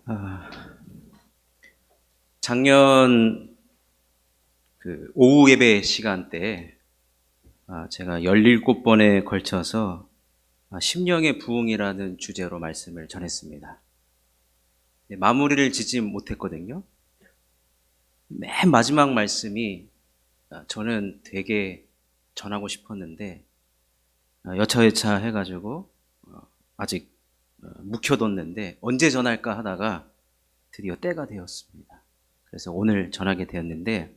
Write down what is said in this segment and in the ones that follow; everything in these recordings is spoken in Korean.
아, 작년 오후 예배 시간 때 제가 17번에 걸쳐서 심령의 부흥이라는 주제로 말씀을 전했습니다. 마무리를 짓지 못했거든요. 맨 마지막 말씀이 저는 되게 전하고 싶었는데 여차여차 해가지고 아직 묵혀뒀는데 언제 전할까 하다가 드디어 때가 되었습니다. 그래서 오늘 전하게 되었는데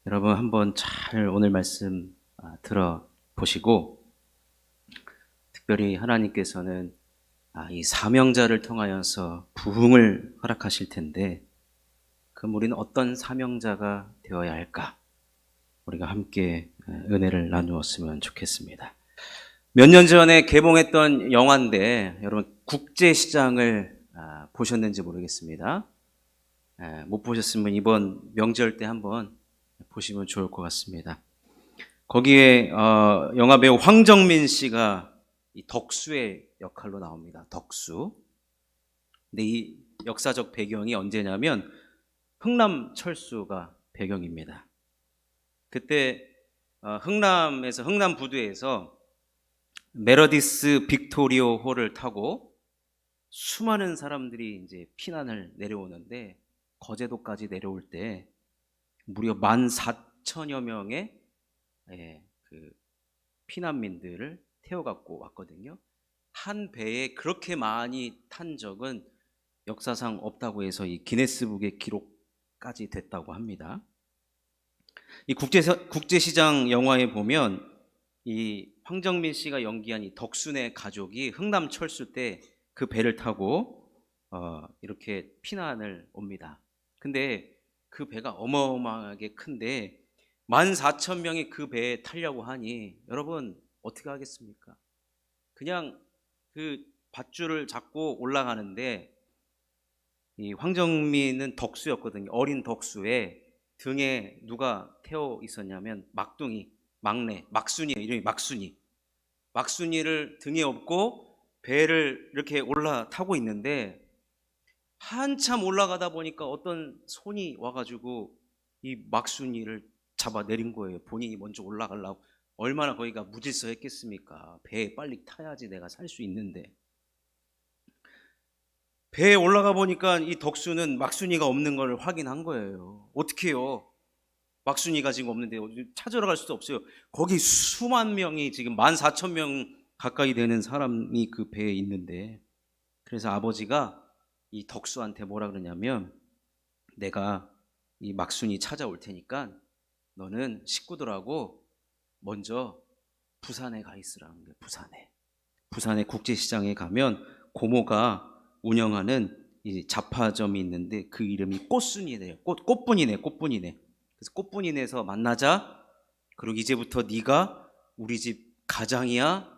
여러분 한번 잘 오늘 말씀 들어보시고, 특별히 하나님께서는 이 사명자를 통하여서 부흥을 허락하실 텐데, 그럼 우리는 어떤 사명자가 되어야 할까? 우리가 함께 은혜를 나누었으면 좋겠습니다. 몇 년 전에 개봉했던 영화인데 여러분 국제시장을 보셨는지 모르겠습니다. 못 보셨으면 이번 명절 때 한번 보시면 좋을 것 같습니다. 거기에 영화 배우 황정민 씨가 이 덕수의 역할로 나옵니다. 덕수. 근데 이 역사적 배경이 언제냐면 흥남 철수가 배경입니다. 그때 흥남 부두에서 메러디스 빅토리오 홀을 타고 수많은 사람들이 이제 피난을 내려오는데, 거제도까지 내려올 때 무려 14,000여 명의 그 피난민들을 태워갖고 왔거든요. 한 배에 그렇게 많이 탄 적은 역사상 없다고 해서 이 기네스북의 기록까지 됐다고 합니다. 이 국제시장 영화에 보면 이 황정민 씨가 연기한 이 덕순의 가족이 흥남 철수 때 그 배를 타고 이렇게 피난을 옵니다. 근데 그 배가 어마어마하게 큰데 14,000명이 그 배에 타려고 하니 여러분 어떻게 하겠습니까? 그냥 그 밧줄을 잡고 올라가는데, 이 황정민은 덕수였거든요. 어린 덕수에 등에 누가 태워 있었냐면 막내 막순이에요. 이름이 막순이를 등에 업고 배를 이렇게 올라타고 있는데, 한참 올라가다 보니까 어떤 손이 와가지고 이 막순이를 잡아 내린 거예요. 본인이 먼저 올라가려고. 얼마나 거기가 무질서했겠습니까? 배에 빨리 타야지 내가 살 수 있는데. 배에 올라가 보니까 이 덕수는 막순이가 없는 걸 확인한 거예요. 어떻게 해요? 막순이가 지금 없는데 찾으러 갈 수도 없어요. 거기 수만 명이, 지금 14,000명 가까이 되는 사람이 그 배에 있는데, 그래서 아버지가 이 덕수한테 뭐라 그러냐면, 내가 이 막순이 찾아올 테니까 너는 식구들하고 먼저 부산에 가 있으라는 거예요. 부산의 국제시장에 가면 고모가 운영하는 이 잡화점이 있는데 그 이름이 꽃순이네요. 꽃분이네. 그래서 꽃분이네에서 만나자. 그리고 이제부터 네가 우리 집 가장이야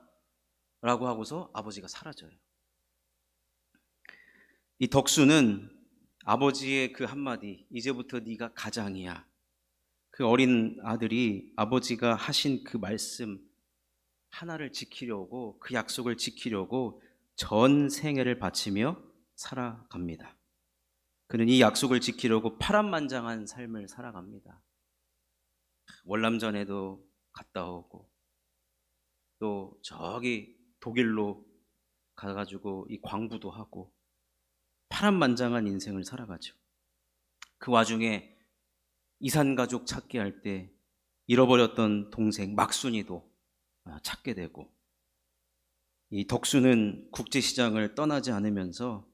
라고 하고서 아버지가 사라져요. 이 덕수는 아버지의 그 한마디, 이제부터 네가 가장이야, 그 어린 아들이 아버지가 하신 그 말씀 하나를 지키려고, 그 약속을 지키려고 전 생애를 바치며 살아갑니다. 그는 이 약속을 지키려고 파란만장한 삶을 살아갑니다. 월남전에도 갔다 오고, 또 저기 독일로 가가지고 이 광부도 하고, 파란만장한 인생을 살아가죠. 그 와중에 이산가족 찾기 할 때 잃어버렸던 동생 막순이도 찾게 되고, 이 덕수는 국제시장을 떠나지 않으면서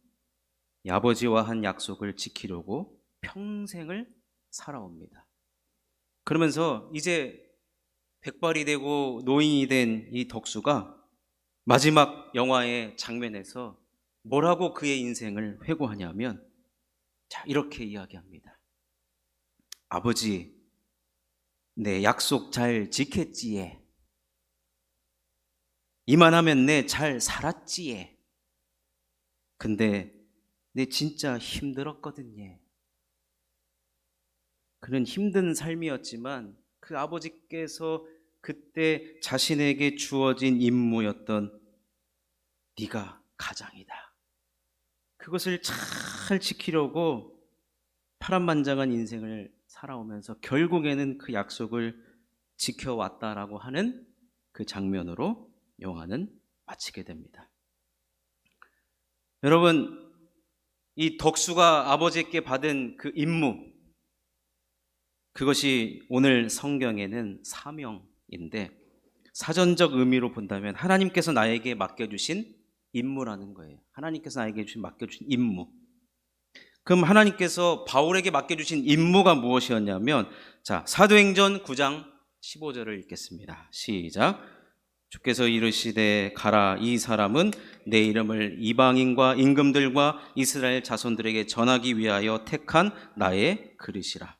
이 아버지와 한 약속을 지키려고 평생을 살아옵니다. 그러면서 이제 백발이 되고 노인이 된 이 덕수가 마지막 영화의 장면에서 뭐라고 그의 인생을 회고하냐면, 자, 이렇게 이야기합니다. 아버지, 내 약속 잘 지켰지에. 이만하면 내 잘 살았지에. 근데 내 진짜 힘들었거든요. 그는 힘든 삶이었지만 그 아버지께서 그때 자신에게 주어진 임무였던 네가 가장이다, 그것을 잘 지키려고 파란만장한 인생을 살아오면서 결국에는 그 약속을 지켜왔다라고 하는 그 장면으로 영화는 마치게 됩니다. 여러분, 이 덕수가 아버지께 받은 그 임무, 그것이 오늘 성경에는 사명인데 사전적 의미로 본다면 하나님께서 나에게 맡겨주신 임무라는 거예요. 하나님께서 나에게 맡겨주신 임무. 그럼 하나님께서 바울에게 맡겨주신 임무가 무엇이었냐면, 자, 사도행전 9장 15절을 읽겠습니다. 시작. 주께서 이르시되 가라, 이 사람은 내 이름을 이방인과 임금들과 이스라엘 자손들에게 전하기 위하여 택한 나의 그릇이라.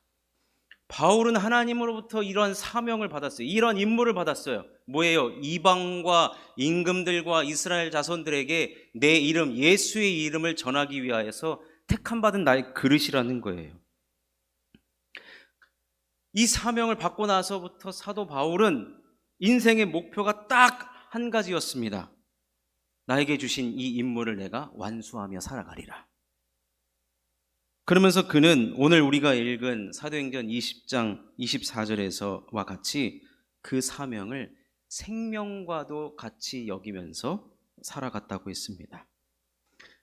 바울은 하나님으로부터 이런 사명을 받았어요. 이런 임무를 받았어요. 뭐예요? 이방과 임금들과 이스라엘 자손들에게 내 이름, 예수의 이름을 전하기 위하여서 택함받은 나의 그릇이라는 거예요. 이 사명을 받고 나서부터 사도 바울은 인생의 목표가 딱 한 가지였습니다. 나에게 주신 이 임무를 내가 완수하며 살아가리라. 그러면서 그는 오늘 우리가 읽은 사도행전 20장 24절에서와 같이 그 사명을 생명과도 같이 여기면서 살아갔다고 했습니다.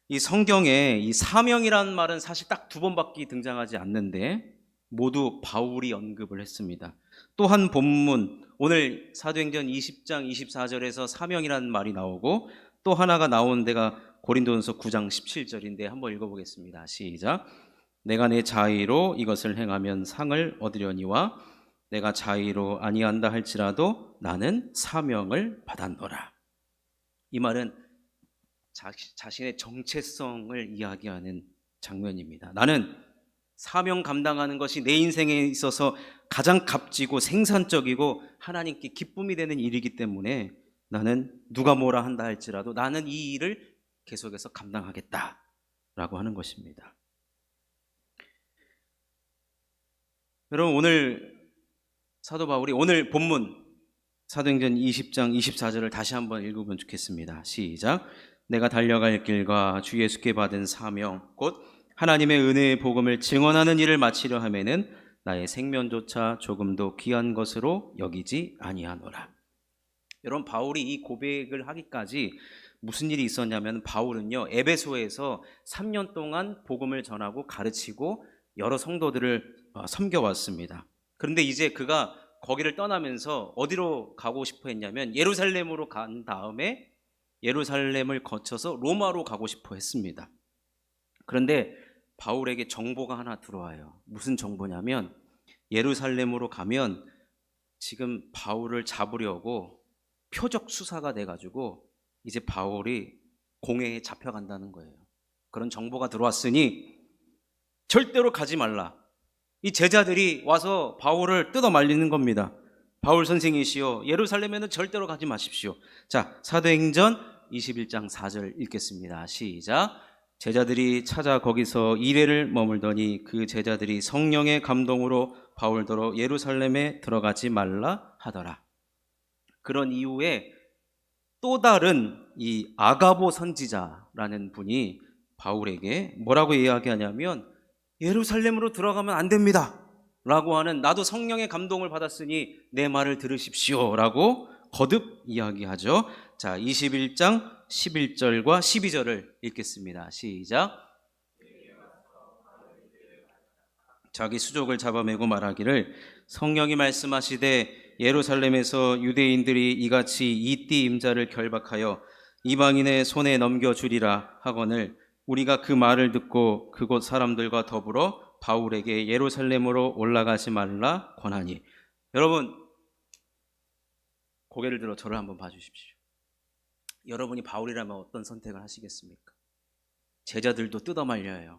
이 성경에 이 사명이라는 말은 사실 딱 두 번밖에 등장하지 않는데 모두 바울이 언급을 했습니다. 또 한 본문, 오늘 사도행전 20장 24절에서 사명이라는 말이 나오고 또 하나가 나온 데가 고린도전서 9장 17절인데 한번 읽어보겠습니다. 시작. 내가 내 자의로 이것을 행하면 상을 얻으려니와 내가 자의로 아니한다 할지라도 나는 사명을 받았노라. 이 말은 자신의 정체성을 이야기하는 장면입니다. 나는 사명 감당하는 것이 내 인생에 있어서 가장 값지고 생산적이고 하나님께 기쁨이 되는 일이기 때문에 나는 누가 뭐라 한다 할지라도 나는 이 일을 계속해서 감당하겠다라고 하는 것입니다. 여러분, 오늘 사도 바울이 오늘 본문 사도행전 20장 24절을 다시 한번 읽으면 좋겠습니다. 시작. 내가 달려갈 길과 주 예수께 받은 사명 곧 하나님의 은혜의 복음을 증언하는 일을 마치려 하면은 나의 생명조차 조금도 귀한 것으로 여기지 아니하노라. 여러분, 바울이 이 고백을 하기까지 무슨 일이 있었냐면 바울은요 에베소에서 3년 동안 복음을 전하고 가르치고 여러 성도들을 섬겨왔습니다. 그런데 이제 그가 거기를 떠나면서 어디로 가고 싶어 했냐면 예루살렘으로 간 다음에 예루살렘을 거쳐서 로마로 가고 싶어 했습니다. 그런데 바울에게 정보가 하나 들어와요. 무슨 정보냐면 예루살렘으로 가면 지금 바울을 잡으려고 표적 수사가 돼가지고 이제 바울이 공회에 잡혀간다는 거예요. 그런 정보가 들어왔으니 절대로 가지 말라. 이 제자들이 와서 바울을 뜯어 말리는 겁니다. 바울 선생이시여, 예루살렘에는 절대로 가지 마십시오. 자, 사도행전 21장 4절 읽겠습니다. 시작. 제자들이 찾아 거기서 이레를 머물더니 그 제자들이 성령의 감동으로 바울더러 예루살렘에 들어가지 말라 하더라. 그런 이후에 또 다른 이 아가보 선지자라는 분이 바울에게 뭐라고 이야기하냐면 예루살렘으로 들어가면 안 됩니다 라고 하는, 나도 성령의 감동을 받았으니 내 말을 들으십시오 라고 거듭 이야기하죠. 자, 21장 11절과 12절을 읽겠습니다. 시작. 자기 수족을 잡아매고 말하기를 성령이 말씀하시되 예루살렘에서 유대인들이 이같이 이띠 임자를 결박하여 이방인의 손에 넘겨주리라 하거늘 우리가 그 말을 듣고 그곳 사람들과 더불어 바울에게 예루살렘으로 올라가지 말라 권하니. 여러분, 고개를 들어 저를 한번 봐주십시오. 여러분이 바울이라면 어떤 선택을 하시겠습니까? 제자들도 뜯어말려요.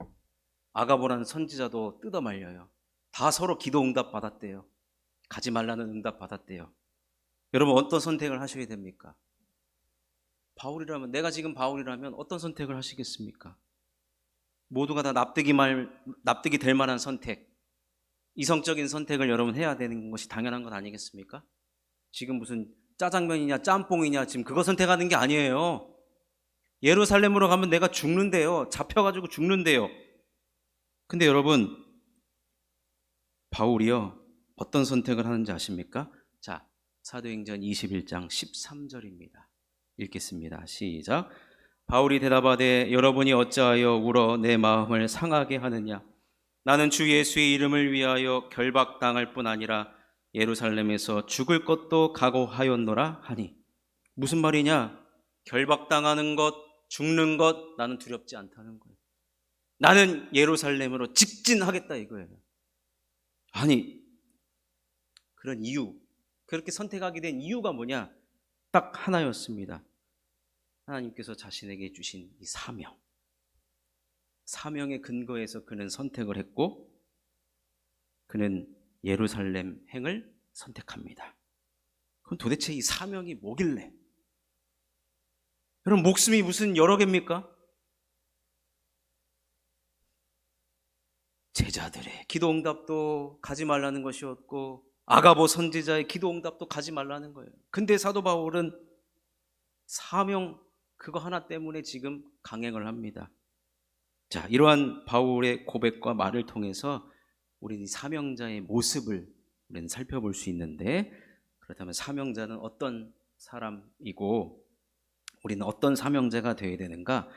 아가보라는 선지자도 뜯어말려요. 다 서로 기도 응답 받았대요. 가지 말라는 응답 받았대요. 여러분, 어떤 선택을 하셔야 됩니까? 바울이라면, 내가 지금 바울이라면 어떤 선택을 하시겠습니까? 모두가 다 납득이 될 만한 선택, 이성적인 선택을 여러분 해야 되는 것이 당연한 것 아니겠습니까? 지금 무슨 짜장면이냐 짬뽕이냐 지금 그거 선택하는 게 아니에요. 예루살렘으로 가면 내가 죽는데요. 잡혀가지고 죽는데요. 근데 여러분, 바울이요, 어떤 선택을 하는지 아십니까? 자, 사도행전 21장 13절입니다. 읽겠습니다. 시작. 바울이 대답하되 여러분이 어찌하여 울어 내 마음을 상하게 하느냐? 나는 주 예수의 이름을 위하여 결박당할 뿐 아니라 예루살렘에서 죽을 것도 각오하였노라 하니. 무슨 말이냐? 결박당하는 것, 죽는 것, 나는 두렵지 않다는 거예요. 나는 예루살렘으로 직진하겠다 이거예요. 아니, 그런 이유, 그렇게 선택하게 된 이유가 뭐냐? 딱 하나였습니다. 하나님께서 자신에게 주신 이 사명, 사명의 근거에서 그는 선택을 했고, 그는 예루살렘 행을 선택합니다. 그럼 도대체 이 사명이 뭐길래? 여러분, 목숨이 무슨 여러 개입니까? 제자들의 기도응답도 가지 말라는 것이었고, 아가보 선지자의 기도응답도 가지 말라는 거예요. 근데 사도 바울은 사명 그거 하나 때문에 지금 강행을 합니다. 자, 이러한 바울의 고백과 말을 통해서 우리는 이 사명자의 모습을 우리는 살펴볼 수 있는데, 그렇다면 사명자는 어떤 사람이고 우리는 어떤 사명자가 되어야 되는가?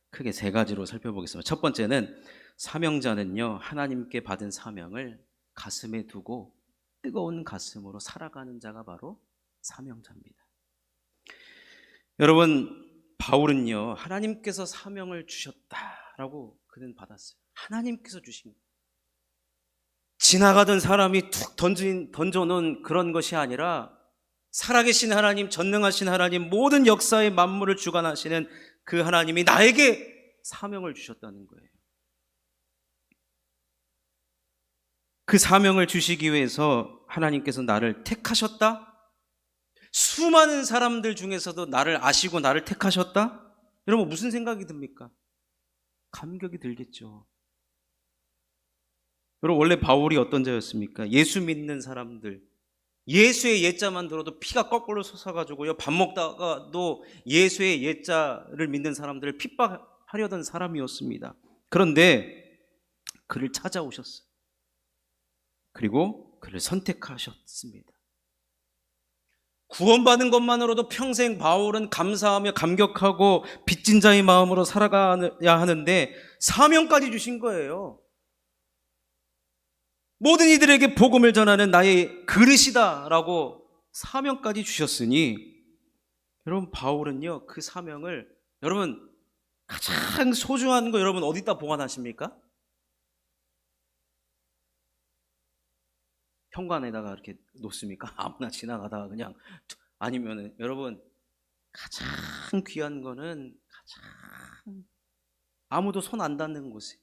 크게 세 가지로 살펴보겠습니다. 첫 번째는, 사명자는요, 하나님께 받은 사명을 가슴에 두고 뜨거운 가슴으로 살아가는 자가 바로 사명자입니다. 여러분, 바울은요, 하나님께서 사명을 주셨다라고 그는 받았어요. 하나님께서 주신, 지나가던 사람이 툭 던져놓은 그런 것이 아니라 살아계신 하나님, 전능하신 하나님, 모든 역사의 만물을 주관하시는 그 하나님이 나에게 사명을 주셨다는 거예요. 그 사명을 주시기 위해서 하나님께서 나를 택하셨다? 수많은 사람들 중에서도 나를 아시고 나를 택하셨다? 여러분, 무슨 생각이 듭니까? 감격이 들겠죠. 여러분, 원래 바울이 어떤 자였습니까? 예수 믿는 사람들, 예수의 예자만 들어도 피가 거꾸로 솟아가지고요, 밥 먹다가도 예수의 예자를 믿는 사람들을 핍박하려던 사람이었습니다. 그런데 그를 찾아오셨어요. 그리고 그를 선택하셨습니다. 구원받은 것만으로도 평생 바울은 감사하며 감격하고 빚진 자의 마음으로 살아가야 하는데, 사명까지 주신 거예요. 모든 이들에게 복음을 전하는 나의 그릇이다라고 사명까지 주셨으니, 여러분, 바울은요, 그 사명을, 여러분, 가장 소중한 거 여러분 어디다 보관하십니까? 현관에다가 이렇게 놓습니까? 아무나 지나가다가 그냥. 아니면은 여러분, 가장 귀한 거는 가장 아무도 손 안 닿는 곳에.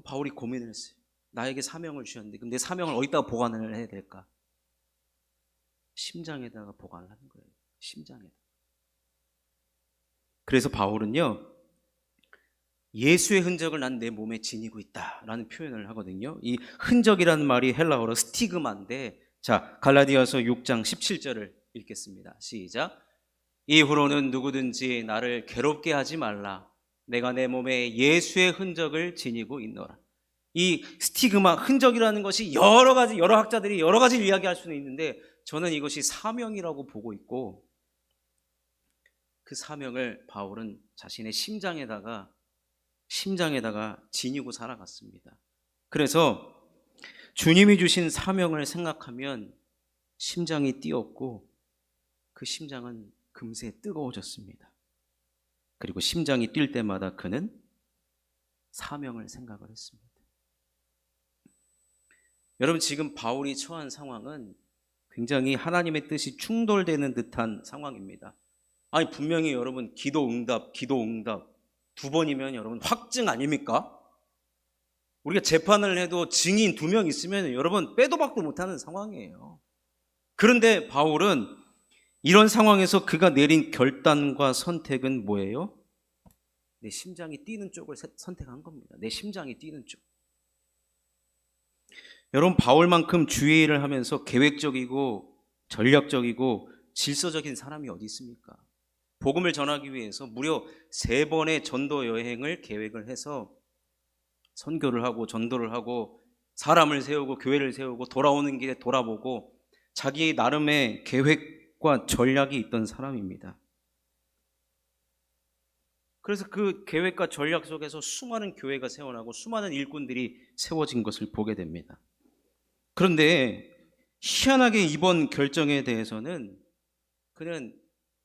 바울이 고민을 했어요. 나에게 사명을 주셨는데 그럼 내 사명을 어디다가 보관을 해야 될까? 심장에다가 보관을 하는 거예요. 심장에다. 그래서 바울은요, 예수의 흔적을 난 내 몸에 지니고 있다라는 표현을 하거든요. 이 흔적이라는 말이 헬라어로 스티그마인데, 자, 갈라디아서 6장 17절을 읽겠습니다. 시작. 이후로는 누구든지 나를 괴롭게 하지 말라. 내가 내 몸에 예수의 흔적을 지니고 있노라. 이 스티그마, 흔적이라는 것이 여러 학자들이 여러 가지 이야기할 수는 있는데, 저는 이것이 사명이라고 보고 있고, 그 사명을 바울은 자신의 심장에다가 지니고 살아갔습니다. 그래서 주님이 주신 사명을 생각하면 심장이 뛰었고, 그 심장은 금세 뜨거워졌습니다. 그리고 심장이 뛸 때마다 그는 사명을 생각을 했습니다. 여러분, 지금 바울이 처한 상황은 굉장히 하나님의 뜻이 충돌되는 듯한 상황입니다. 아니, 분명히 여러분, 기도 응답 두 번이면 여러분 확증 아닙니까? 우리가 재판을 해도 증인 2명 있으면 여러분 빼도 박도 못하는 상황이에요. 그런데 바울은 이런 상황에서 그가 내린 결단과 선택은 뭐예요? 내 심장이 뛰는 쪽을 선택한 겁니다. 내 심장이 뛰는 쪽. 여러분, 바울만큼 주의 일을 하면서 계획적이고 전략적이고 질서적인 사람이 어디 있습니까? 복음을 전하기 위해서 무려 3번의 전도 여행을 계획을 해서 선교를 하고 전도를 하고 사람을 세우고 교회를 세우고 돌아오는 길에 돌아보고 자기 나름의 계획과 전략이 있던 사람입니다. 그래서 그 계획과 전략 속에서 수많은 교회가 세워나고 수많은 일꾼들이 세워진 것을 보게 됩니다. 그런데 희한하게 이번 결정에 대해서는 그는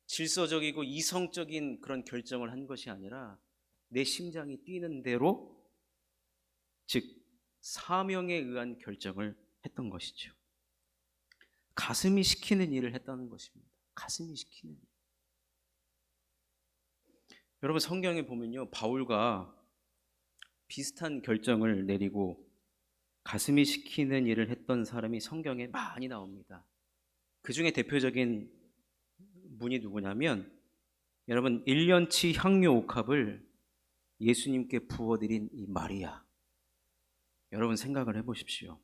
질서적이고 이성적인 그런 결정을 한 것이 아니라 내 심장이 뛰는 대로, 즉 사명에 의한 결정을 했던 것이죠. 가슴이 시키는 일을 했다는 것입니다. 가슴이 시키는 일. 여러분 성경에 보면요, 바울과 비슷한 결정을 내리고 가슴이 시키는 일을 했던 사람이 성경에 많이 나옵니다. 그 중에 대표적인 분이 누구냐면, 여러분 1년치 향유 옥합을 예수님께 부어드린 이 마리아. 여러분 생각을 해보십시오.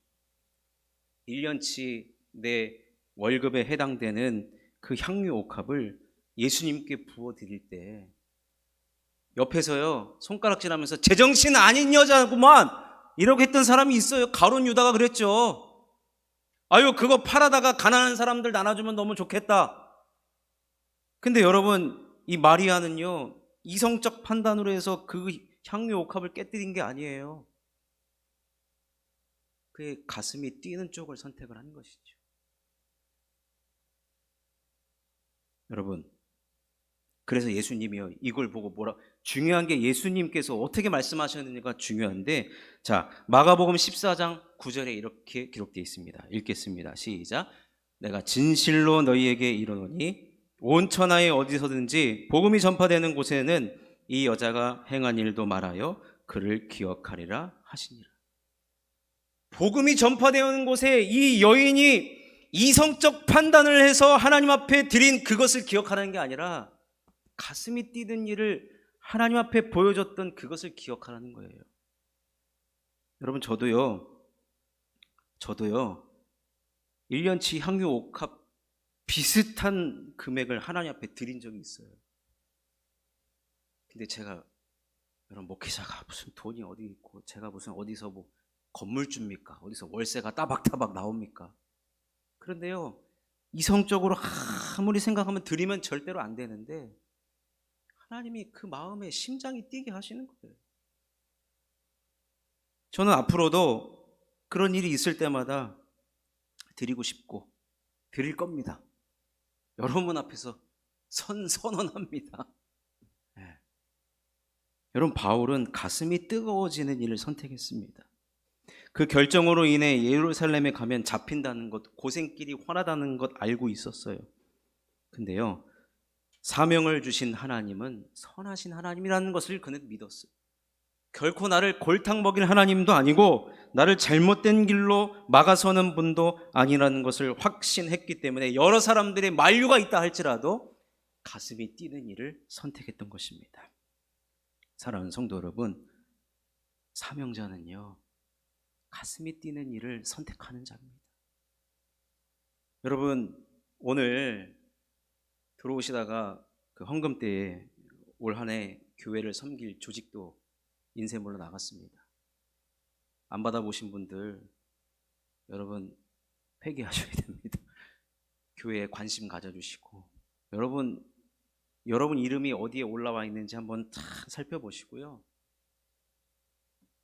1년치 내 월급에 해당되는 그 향유 옥합을 예수님께 부어드릴 때 옆에서요 손가락질하면서 제정신 아닌 여자구만 이렇게 했던 사람이 있어요. 가룟 유다가 그랬죠. 아유 그거 팔아다가 가난한 사람들 나눠주면 너무 좋겠다. 근데 여러분 이 마리아는요 이성적 판단으로 해서 그 향유 옥합을 깨뜨린 게 아니에요. 그의 가슴이 뛰는 쪽을 선택을 한 것이죠. 여러분 그래서 예수님이요 이걸 보고 뭐라, 중요한 게 예수님께서 어떻게 말씀하셨는지가 중요한데, 자 마가복음 14장 9절에 이렇게 기록되어 있습니다. 읽겠습니다. 시작. 내가 진실로 너희에게 이르노니 온 천하에 어디서든지 복음이 전파되는 곳에는 이 여자가 행한 일도 말하여 그를 기억하리라 하시니라. 복음이 전파되는 곳에 이 여인이 이성적 판단을 해서 하나님 앞에 드린 그것을 기억하는 게 아니라 가슴이 뛰는 일을 하나님 앞에 보여줬던 그것을 기억하라는 거예요. 여러분 저도요 1년치 향유 옥합 비슷한 금액을 하나님 앞에 드린 적이 있어요. 근데 제가, 여러분 목회자가 무슨 돈이 어디 있고 제가 무슨 어디서 뭐 건물주입니까? 어디서 월세가 따박따박 나옵니까? 그런데요 이성적으로 아무리 생각하면 드리면 절대로 안 되는데 하나님이 그 마음에 심장이 뛰게 하시는 거예요. 저는 앞으로도 그런 일이 있을 때마다 드리고 싶고 드릴 겁니다. 여러분 앞에서 선언합니다. 네. 여러분 바울은 가슴이 뜨거워지는 일을 선택했습니다. 그 결정으로 인해 예루살렘에 가면 잡힌다는 것, 고생길이 환하다는 것 알고 있었어요. 근데요 사명을 주신 하나님은 선하신 하나님이라는 것을 그는 믿었어요. 결코 나를 골탕 먹일 하나님도 아니고 나를 잘못된 길로 막아서는 분도 아니라는 것을 확신했기 때문에 여러 사람들의 만류가 있다 할지라도 가슴이 뛰는 일을 선택했던 것입니다. 사랑하는 성도 여러분, 사명자는요 가슴이 뛰는 일을 선택하는 자입니다. 여러분 오늘 들어오시다가 그 헌금 때에 올 한 해 교회를 섬길 조직도 인쇄물로 나갔습니다. 안 받아보신 분들 여러분 회개하셔야 됩니다. 교회에 관심 가져주시고 여러분 이름이 어디에 올라와 있는지 한번 다 살펴보시고요.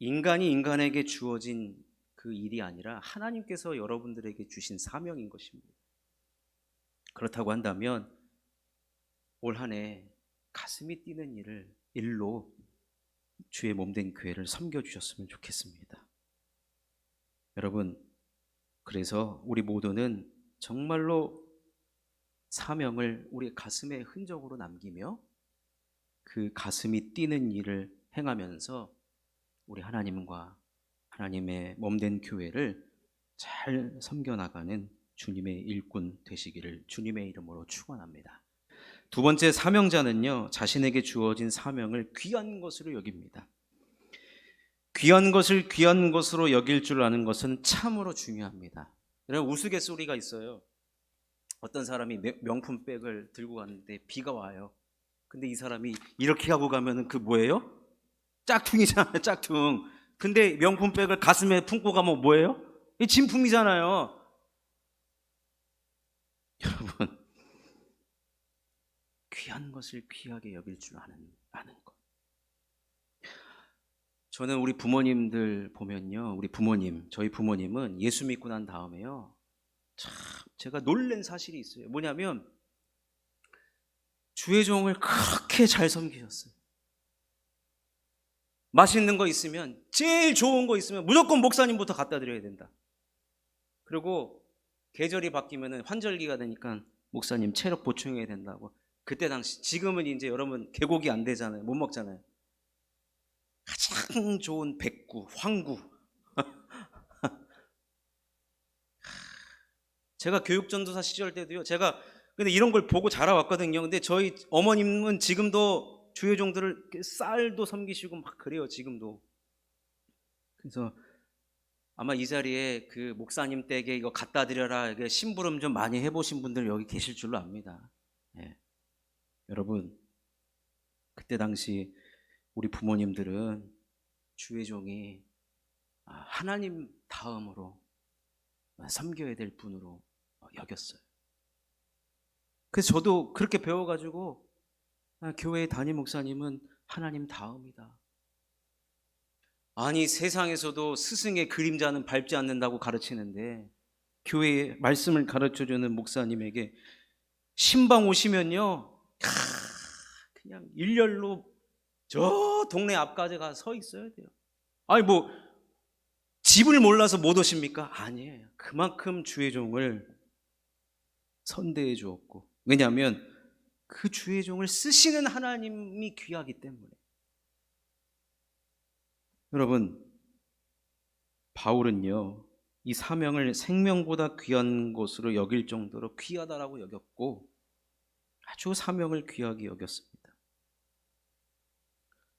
인간이 인간에게 주어진 그 일이 아니라 하나님께서 여러분들에게 주신 사명인 것입니다. 그렇다고 한다면 올 한 해 가슴이 뛰는 일로 주의 몸된 교회를 섬겨주셨으면 좋겠습니다. 여러분 그래서 우리 모두는 정말로 사명을 우리 가슴에 흔적으로 남기며 그 가슴이 뛰는 일을 행하면서 우리 하나님과 하나님의 몸된 교회를 잘 섬겨나가는 주님의 일꾼 되시기를 주님의 이름으로 축원합니다. 두 번째, 사명자는요 자신에게 주어진 사명을 귀한 것으로 여깁니다. 귀한 것을 귀한 것으로 여길 줄 아는 것은 참으로 중요합니다. 여러분 우스갯소리가 있어요. 어떤 사람이 명품 백을 들고 갔는데 비가 와요. 근데 이 사람이 이렇게 하고 가면은 그 뭐예요? 짝퉁이잖아요, 짝퉁. 근데 명품백을 가슴에 품고 가면 뭐예요? 이 진품이잖아요. 여러분, 귀한 것을 귀하게 여길 줄 아는 것. 저는 우리 부모님들 보면요, 저희 부모님은 예수 믿고 난 다음에요, 참 제가 놀란 사실이 있어요. 뭐냐면 주의 종을 그렇게 잘 섬기셨어요. 맛있는 거 있으면, 제일 좋은 거 있으면 무조건 목사님부터 갖다 드려야 된다. 그리고 계절이 바뀌면 환절기가 되니까 목사님 체력 보충해야 된다고. 그때 당시, 지금은 이제 여러분 계곡이 안 되잖아요. 못 먹잖아요. 가장 좋은 백구, 황구. 제가 교육전도사 시절 때도요, 제가 근데 이런 걸 보고 자라왔거든요. 근데 저희 어머님은 지금도 주의 종들을 쌀도 섬기시고 막 그래요, 지금도. 그래서 아마 이 자리에 그 목사님 댁에 이거 갖다 드려라, 이게 심부름 좀 많이 해보신 분들 여기 계실 줄로 압니다. 예. 여러분, 그때 당시 우리 부모님들은 주의 종이 하나님 다음으로 섬겨야 될 분으로 여겼어요. 그래서 저도 그렇게 배워가지고 교회 담임 목사님은 하나님 다음이다. 아니, 세상에서도 스승의 그림자는 밟지 않는다고 가르치는데 교회의 말씀을 가르쳐주는 목사님에게 신방 오시면요, 그냥 일렬로 저 동네 앞까지 가서 서 있어야 돼요. 아니 뭐 집을 몰라서 못 오십니까? 아니에요. 그만큼 주의 종을 선대해 주었고, 왜냐하면 그 주의 종을 쓰시는 하나님이 귀하기 때문에. 여러분, 바울은요, 이 사명을 생명보다 귀한 것으로 여길 정도로 귀하다라고 여겼고, 아주 사명을 귀하게 여겼습니다.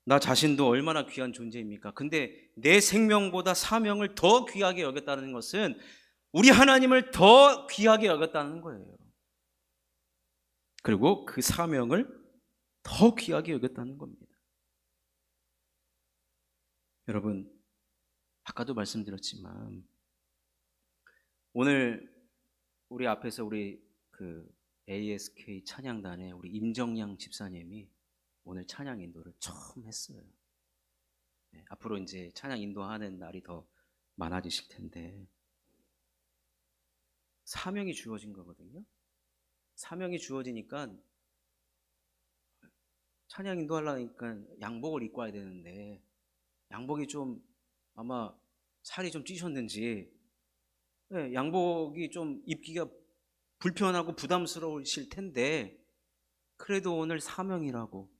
나 자신도 얼마나 귀한 존재입니까? 근데 내 생명보다 사명을 더 귀하게 여겼다는 것은 우리 하나님을 더 귀하게 여겼다는 거예요. 그리고 그 사명을 더 귀하게 여겼다는 겁니다. 여러분, 아까도 말씀드렸지만 오늘 우리 앞에서 우리 그 ASK 찬양단의 우리 임정양 집사님이 오늘 찬양 인도를 처음 했어요. 네, 앞으로 이제 찬양 인도하는 날이 더 많아지실 텐데, 사명이 주어진 거거든요. 사명이 주어지니까 찬양 인도하려니까 양복을 입고 와야 되는데, 양복이 좀 아마 살이 좀 찌셨는지, 네, 양복이 좀 입기가 불편하고 부담스러우실 텐데, 그래도 오늘 사명이라고,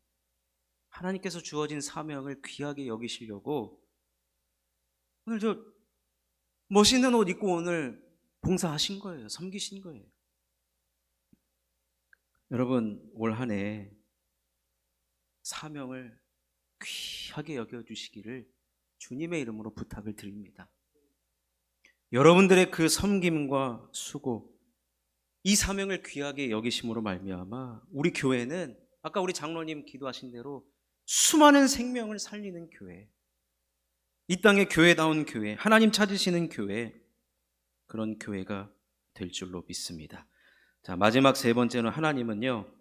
하나님께서 주어진 사명을 귀하게 여기시려고 오늘 저 멋있는 옷 입고 오늘 봉사하신 거예요. 섬기신 거예요. 여러분, 올 한 해 사명을 귀하게 여겨주시기를 주님의 이름으로 부탁을 드립니다. 여러분들의 그 섬김과 수고, 이 사명을 귀하게 여기심으로 말미암아 우리 교회는 아까 우리 장로님 기도하신 대로 수많은 생명을 살리는 교회, 이 땅의 교회다운 교회, 하나님 찾으시는 교회, 그런 교회가 될 줄로 믿습니다. 자, 마지막 세 번째는 하나님은요,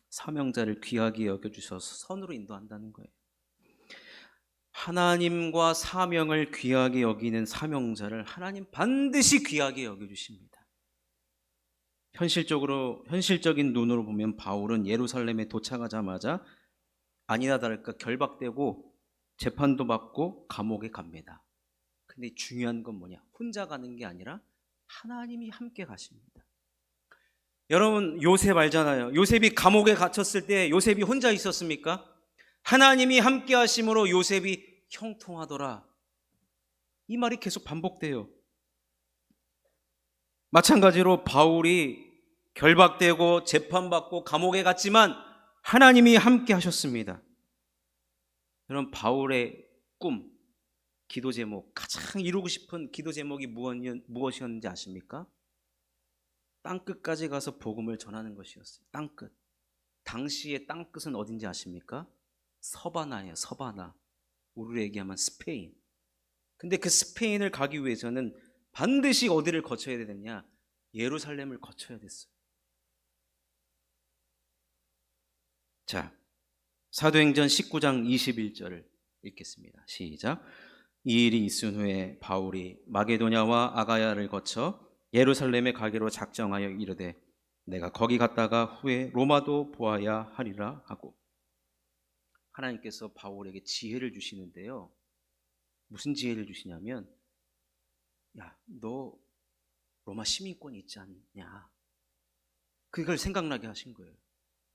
사명자를 귀하게 여겨주셔서 선으로 인도한다는 거예요. 하나님과 사명을 귀하게 여기는 사명자를 하나님 반드시 귀하게 여겨주십니다. 현실적인 눈으로 보면 바울은 예루살렘에 도착하자마자 아니나 다를까 결박되고 재판도 받고 감옥에 갑니다. 근데 중요한 건 뭐냐? 혼자 가는 게 아니라 하나님이 함께 가십니다. 여러분, 요셉 알잖아요. 요셉이 감옥에 갇혔을 때 요셉이 혼자 있었습니까? 하나님이 함께 하심으로 요셉이 형통하더라. 이 말이 계속 반복돼요. 마찬가지로 바울이 결박되고 재판받고 감옥에 갔지만 하나님이 함께 하셨습니다. 여러분, 바울의 꿈, 기도 제목, 가장 이루고 싶은 기도 제목이 무엇이었는지 아십니까? 땅끝까지 가서 복음을 전하는 것이었어요. 땅끝. 당시의 땅끝은 어딘지 아십니까? 서바나예요. 서바나. 우리로 얘기하면 스페인. 근데 그 스페인을 가기 위해서는 반드시 어디를 거쳐야 되느냐? 예루살렘을 거쳐야 됐어요. 자, 사도행전 19장 21절을 읽겠습니다. 시작. 이 일이 있은 후에 바울이 마게도냐와 아가야를 거쳐 예루살렘에 가기로 작정하여 이르되 내가 거기 갔다가 후에 로마도 보아야 하리라 하고, 하나님께서 바울에게 지혜를 주시는데요. 무슨 지혜를 주시냐면, 야, 너 로마 시민권이 있지 않냐? 그걸 생각나게 하신 거예요.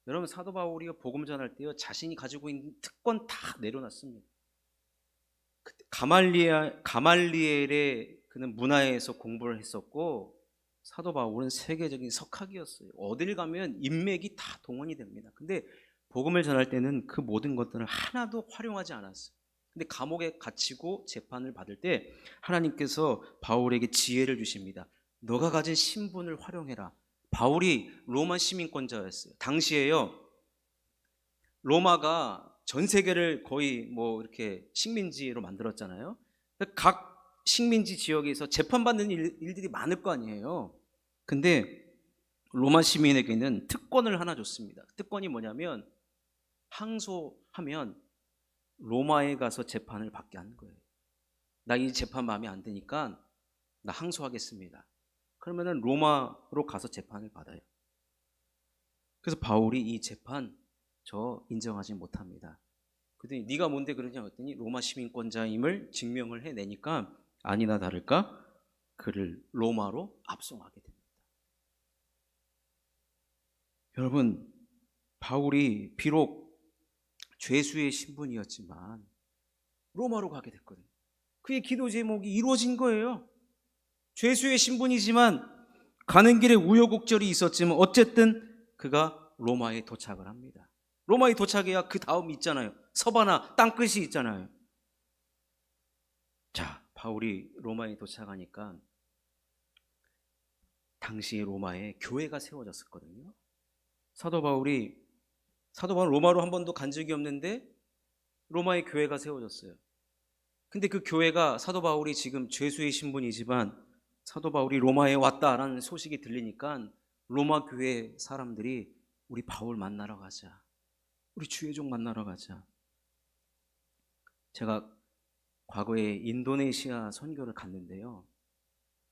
여러분, 사도 바울이 복음 전할 때요, 자신이 가지고 있는 특권 다 내려놨습니다. 가말리엘의 그는 문화에서 공부를 했었고, 사도 바울은 세계적인 석학이었어요. 어딜 가면 인맥이 다 동원이 됩니다. 근데 복음을 전할 때는 그 모든 것들을 하나도 활용하지 않았어요. 근데 감옥에 갇히고 재판을 받을 때 하나님께서 바울에게 지혜를 주십니다. 너가 가진 신분을 활용해라. 바울이 로마 시민권자였어요. 당시에요, 로마가 전 세계를 거의 뭐 이렇게 식민지로 만들었잖아요. 각 식민지 지역에서 재판받는 일들이 많을 거 아니에요. 근데 로마 시민에게는 특권을 하나 줬습니다. 특권이 뭐냐면, 항소하면 로마에 가서 재판을 받게 하는 거예요. 나 이 재판 마음에 안 드니까 나 항소하겠습니다. 그러면은 로마로 가서 재판을 받아요. 그래서 바울이 이 재판 저 인정하지 못합니다. 그랬더니 네가 뭔데 그러냐 했더니 로마 시민권자임을 증명을 해내니까 아니나 다를까 그를 로마로 압송하게 됩니다. 여러분, 바울이 비록 죄수의 신분이었지만 로마로 가게 됐거든요. 그의 기도 제목이 이루어진 거예요. 죄수의 신분이지만 가는 길에 우여곡절이 있었지만 어쨌든 그가 로마에 도착을 합니다. 로마에 도착해야 그 다음이 있잖아요. 서바나 땅끝이 있잖아요. 자, 바울이 로마에 도착하니까 당시 로마에 교회가 세워졌었거든요. 사도 바울은 로마로 한 번도 간 적이 없는데 로마에 교회가 세워졌어요. 근데 그 교회가 사도 바울이 지금 죄수의 신분이지만 사도 바울이 로마에 왔다라는 소식이 들리니까 로마 교회 사람들이 우리 바울 만나러 가자. 우리 주의종 만나러 가자. 제가 과거에 인도네시아 선교를 갔는데요.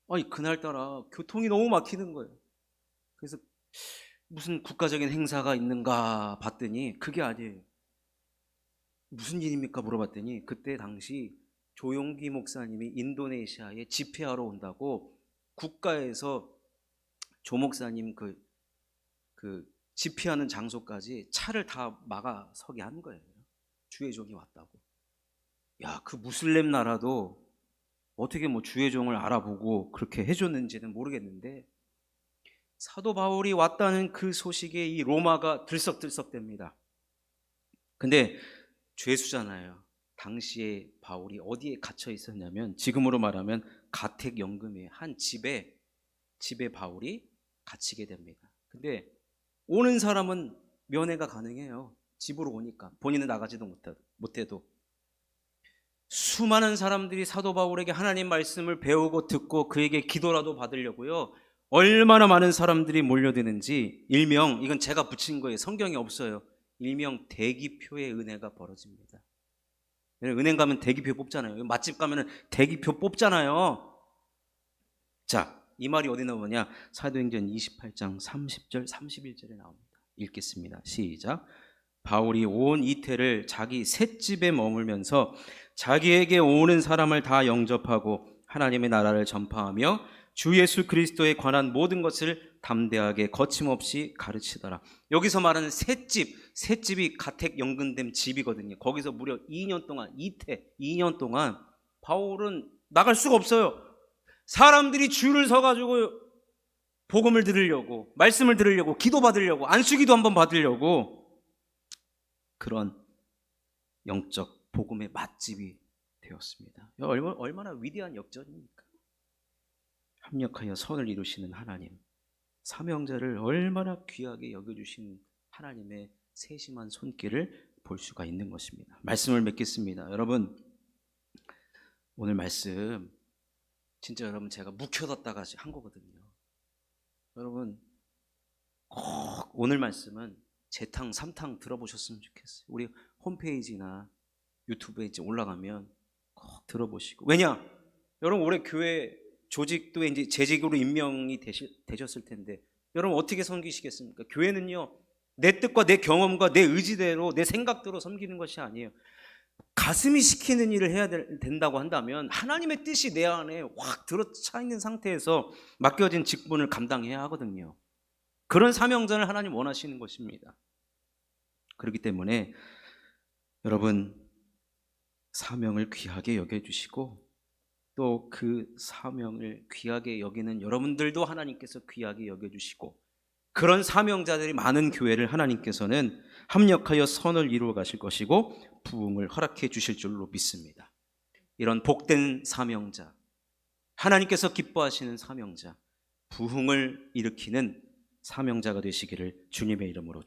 아니, 그날따라 교통이 너무 막히는 거예요. 그래서 무슨 국가적인 행사가 있는가 봤더니 그게 아니에요. 무슨 일입니까? 물어봤더니 그때 당시 조용기 목사님이 인도네시아에 집회하러 온다고 국가에서 조 목사님 그 집회하는 장소까지 차를 다 막아 서게 한 거예요. 주의 종이 왔다고. 야, 그 무슬림 나라도 어떻게 뭐 주의 종을 알아보고 그렇게 해줬는지는 모르겠는데 사도 바울이 왔다는 그 소식에 이 로마가 들썩들썩됩니다. 근데 죄수잖아요. 당시에 바울이 어디에 갇혀 있었냐면 지금으로 말하면 가택연금의 한 집에 바울이 갇히게 됩니다. 근데 오는 사람은 면회가 가능해요. 집으로 오니까 본인은 나가지도 못해도 수많은 사람들이 사도 바울에게 하나님 말씀을 배우고 듣고 그에게 기도라도 받으려고요. 얼마나 많은 사람들이 몰려드는지 일명, 이건 제가 붙인 거예요. 성경에 없어요. 일명 대기표의 은혜가 벌어집니다. 은행 가면 대기표 뽑잖아요. 맛집 가면 대기표 뽑잖아요. 자, 이 말이 어디 나오냐? 사도행전 28장 30절 31절에 나옵니다. 읽겠습니다. 시작. 바울이 온 이태를 자기 셋집에 머물면서 자기에게 오는 사람을 다 영접하고 하나님의 나라를 전파하며 주 예수 그리스도에 관한 모든 것을 담대하게 거침없이 가르치더라. 여기서 말하는 셋집이 가택 연금된 집이거든요. 거기서 무려 2년 동안 2년 동안 바울은 나갈 수가 없어요. 사람들이 줄을 서가지고 복음을 들으려고, 말씀을 들으려고, 기도 받으려고, 안수기도 한번 받으려고, 그런 영적 복음의 맛집이 되었습니다. 얼마나 위대한 역전입니까? 합력하여 선을 이루시는 하나님, 삼형제를 얼마나 귀하게 여겨주신 하나님의 세심한 손길을 볼 수가 있는 것입니다. 말씀을 맺겠습니다. 여러분, 오늘 말씀 진짜 여러분 제가 묵혀뒀다가 한 거거든요. 여러분 꼭 오늘 말씀은 재탕, 삼탕 들어보셨으면 좋겠어요. 우리 홈페이지나 유튜브에 이제 올라가면 꼭 들어보시고. 왜냐? 여러분 올해 교회 조직도 이제 재직으로 임명이 되셨을 텐데 여러분 어떻게 섬기시겠습니까? 교회는요, 내 뜻과 내 경험과 내 의지대로 내 생각대로 섬기는 것이 아니에요. 가슴이 시키는 일을 해야 된다고 한다면 하나님의 뜻이 내 안에 확 들어차 있는 상태에서 맡겨진 직분을 감당해야 하거든요. 그런 사명자를 하나님 원하시는 것입니다. 그렇기 때문에 여러분 사명을 귀하게 여겨주시고 또 그 사명을 귀하게 여기는 여러분들도 하나님께서 귀하게 여겨주시고 그런 사명자들이 많은 교회를 하나님께서는 합력하여 선을 이루어 가실 것이고 부흥을 허락해 주실 줄로 믿습니다. 이런 복된 사명자, 하나님께서 기뻐하시는 사명자, 부흥을 일으키는 사명자가 되시기를 주님의 이름으로